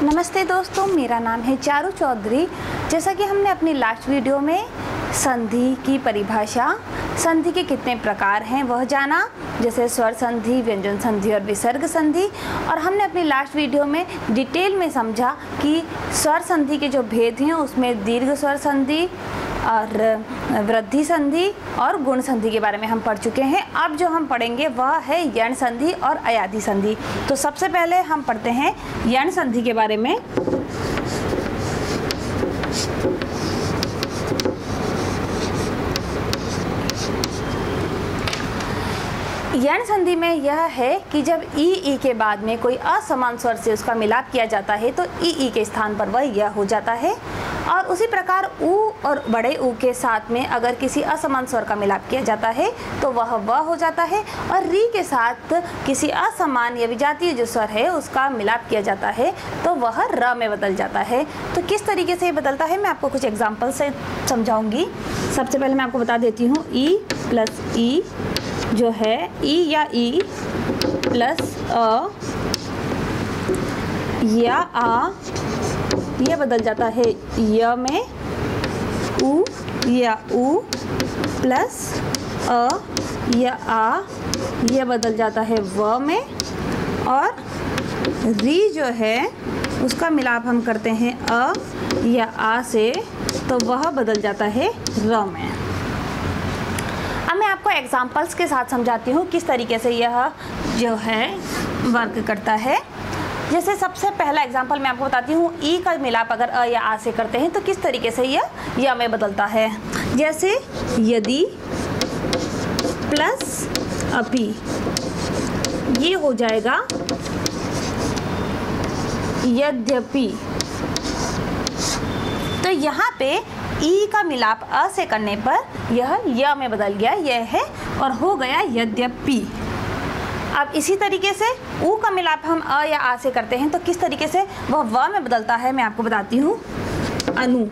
नमस्ते दोस्तों, मेरा नाम है चारू चौधरी। जैसा कि हमने अपनी लास्ट वीडियो में संधि की परिभाषा, संधि के कितने प्रकार हैं वह जाना, जैसे स्वर संधि, व्यंजन संधि और विसर्ग संधि। और हमने अपनी लास्ट वीडियो में डिटेल में समझा कि स्वर संधि के जो भेद हैं उसमें दीर्घ स्वर संधि और वृद्धि संधि और गुण संधि के बारे में हम पढ़ चुके हैं। अब जो हम पढ़ेंगे वह है यण संधि और अयाधि संधि। तो सबसे पहले हम पढ़ते हैं यण संधि के बारे में। यण संधि में यह है कि जब ई के बाद में कोई असमान स्वर से उसका मिलाप किया जाता है तो ई के स्थान पर वह यह हो जाता है। और उसी प्रकार ऊ और बड़े ऊ के साथ में अगर किसी असमान स्वर का मिलाप किया जाता है तो वह हो जाता है। और री के साथ किसी असमान या विजातीय जो स्वर है उसका मिलाप किया जाता है तो वह र में बदल जाता है। तो किस तरीके से ये बदलता है मैं आपको कुछ एग्जाम्पल से समझाऊंगी। सबसे पहले मैं आपको बता देती हूँ, ई प्लस ई जो है, ई या ई प्लस अ या आ, यह बदल जाता है य में। ऊ या ऊ प्लस अ या आ, यह बदल जाता है व में। और री जो है उसका मिलाप हम करते हैं अ या आ से तो वह बदल जाता है र में। अब मैं आपको एग्जाम्पल्स के साथ समझाती हूँ किस तरीके से यह जो है वर्क करता है। जैसे सबसे पहला एग्जाम्पल मैं आपको बताती हूँ, ई का मिलाप अगर अ या आ से करते हैं तो किस तरीके से यह य में बदलता है। जैसे यदि प्लस अपि, ये हो जाएगा यद्यपि। तो यहाँ पे ई का मिलाप अ से करने पर यह य में बदल गया, यह है, और हो गया यद्यपि। अब इसी तरीके से ऊ का मिलाप हम अ या आ से करते हैं तो किस तरीके से वह व में बदलता है मैं आपको बताती हूँ। अनु,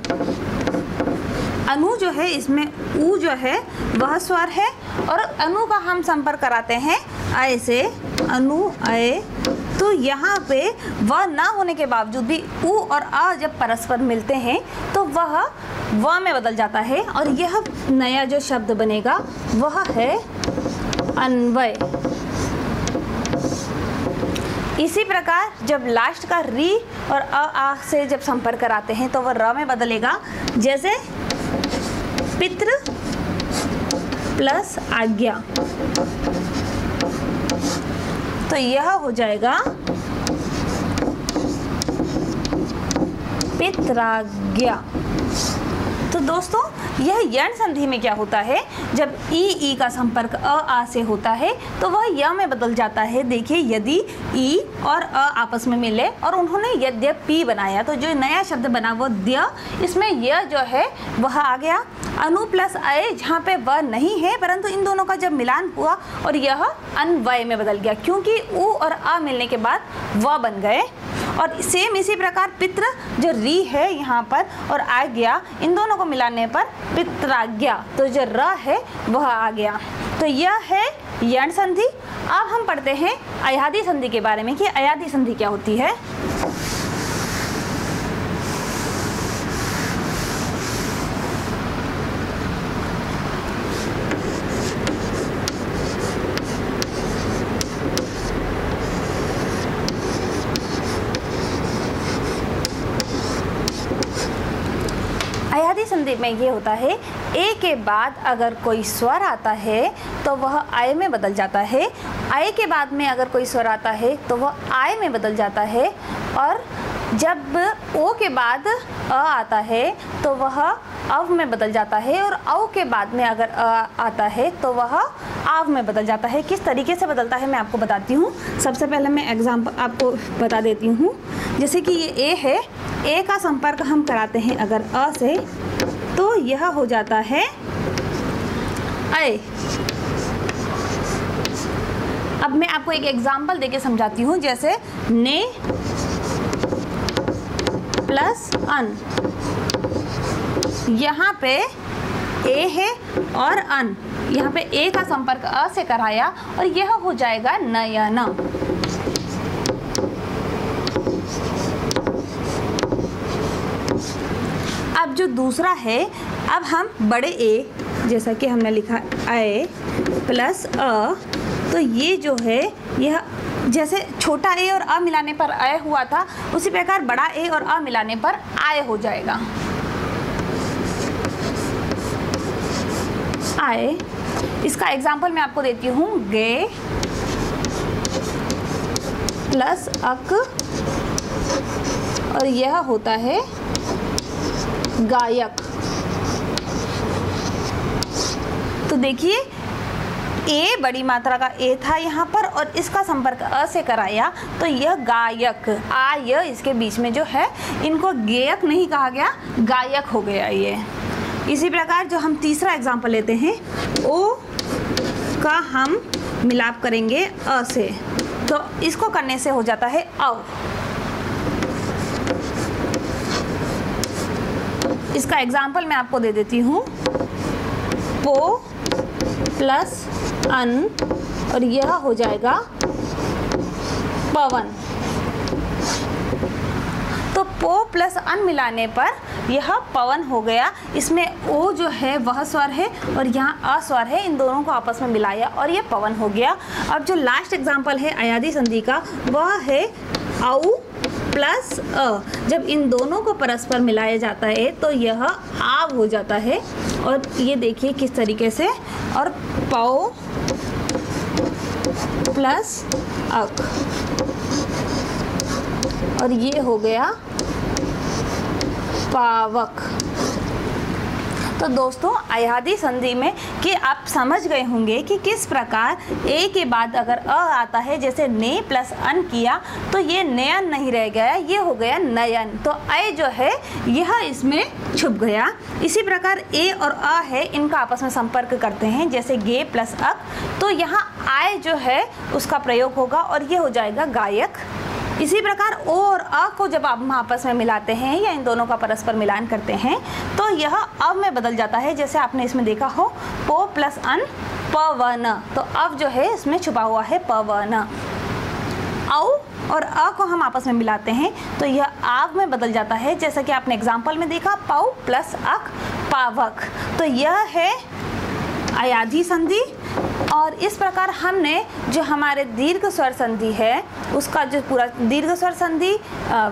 अनु जो है इसमें ऊ जो है वह स्वर है और अनु का हम संपर्क कराते हैं अय से, अनु अय। तो यहाँ पे वह ना होने के बावजूद भी ऊ और आ जब परस्पर मिलते हैं तो वह व में बदल जाता है और यह नया जो शब्द बनेगा वह है अन्वय। इसी प्रकार जब लास्ट का री और अ आ से जब संपर्क कराते हैं तो वह र में बदलेगा। जैसे पितृ प्लस आज्ञा, तो यह हो जाएगा पित्राज्ञा। तो दोस्तों यह यण संधि में क्या होता है, जब ई का संपर्क अ आ से होता है तो वह य में बदल जाता है। देखिए, यदि ई और अ आपस में मिले और उन्होंने यद्यपि बनाया तो जो नया शब्द बना वो द्य, इसमें य जो है वह आ गया। अनु प्लस अय, जहाँ पे व नहीं है परंतु इन दोनों का जब मिलान हुआ और यह अन्वय में बदल गया क्योंकि ऊ और आ मिलने के बाद व बन गए। और सेम इसी प्रकार पितृ जो री है यहाँ पर और आज्ञा, इन दोनों को मिलाने पर पित्राज्ञा, तो जो र है वह आ गया। तो यह है यण संधि। अब हम पढ़ते हैं अयाधि संधि के बारे में कि अयाधि संधि क्या होती है। अयाधि संधि में ये होता है, ए के बाद अगर कोई स्वर आता है तो वह आय में बदल जाता है। आय के बाद में अगर कोई स्वर आता है तो वह आय में बदल जाता है। और जब ओ के बाद अ आता है तो वह अव में बदल जाता है। और औ के बाद में अगर अ आता है तो वह आव में बदल जाता है। किस तरीके से बदलता है मैं आपको बताती हूँ। सबसे पहले मैं एग्जाम्पल आपको बता देती हूँ। जैसे कि ये ए है, ए का संपर्क हम कराते हैं अगर अ से तो यह हो जाता है अय। अब मैं आपको एक एग्जाम्पल देके समझाती हूँ। जैसे ने प्लस अन, यहाँ पे ए है और अन, यहाँ पे ए का संपर्क अ से कराया और यह हो जाएगा नयन। जो दूसरा है, अब हम बड़े ए, जैसा कि हमने लिखा ए प्लस अ, तो ये जो है यह जैसे छोटा ए और अ मिलाने पर अ हुआ था, उसी प्रकार बड़ा ए और अ मिलाने पर आय हो जाएगा। आय, इसका एग्जाम्पल मैं आपको देती हूँ। गे प्लस अक, और यह होता है गायक। तो देखिए ए बड़ी मात्रा का ए था यहाँ पर, और इसका संपर्क अ से कराया तो यह गायक, आय इसके बीच में जो है, इनको गेयक नहीं कहा गया, गायक हो गया ये। इसी प्रकार जो हम तीसरा एग्जाम्पल लेते हैं, ओ का हम मिलाप करेंगे अ से, तो इसको करने से हो जाता है अव। इसका एग्जाम्पल मैं आपको दे देती हूँ। पो प्लस अन, और यह हो जाएगा पवन। तो पो प्लस अन मिलाने पर यह पवन हो गया। इसमें ओ जो है वह स्वर है और यहाँ अ स्वर है, इन दोनों को आपस में मिलाया और यह पवन हो गया। अब जो लास्ट एग्जाम्पल है अयादी संधि का, वह है औ प्लस अ। जब इन दोनों को परस्पर मिलाया जाता है तो यह आव हो जाता है, और ये देखिए किस तरीके से, और पौ प्लस अक, और ये हो गया पावक। तो दोस्तों अयादी संधि में कि आप समझ गए होंगे कि किस प्रकार ए के बाद अगर अ आता है, जैसे ने प्लस अन किया तो ये नयन नहीं रह गया, ये हो गया नयन। तो अ जो है यह इसमें छुप गया। इसी प्रकार ए और अ है, इनका आपस में संपर्क करते हैं, जैसे गे प्लस अक, तो यहाँ आय जो है उसका प्रयोग होगा और ये हो जाएगा गायक। इसी प्रकार ओ और अ को जब आप आपस में मिलाते हैं या इन दोनों का परस्पर मिलान करते हैं तो यह अव में बदल जाता है, जैसे आपने इसमें देखा हो पो प्लस अन पवन। तो अव जो है इसमें छुपा हुआ है पवन। औ और अ को हम आपस में मिलाते हैं तो यह आव में बदल जाता है, जैसा कि आपने एग्जाम्पल में देखा पौ प्लस अक पावक। तो यह है अयादी संधि। और इस प्रकार हमने जो हमारे दीर्घ स्वर संधि है उसका जो पूरा दीर्घ स्वर संधि,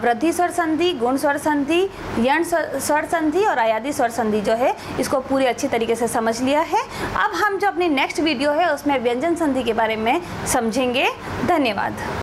वृद्धि स्वर संधि, गुण स्वर संधि, यण स्वर संधि और अयादी स्वर संधि जो है इसको पूरी अच्छी तरीके से समझ लिया है। अब हम जो अपनी नेक्स्ट वीडियो है उसमें व्यंजन संधि के बारे में समझेंगे। धन्यवाद।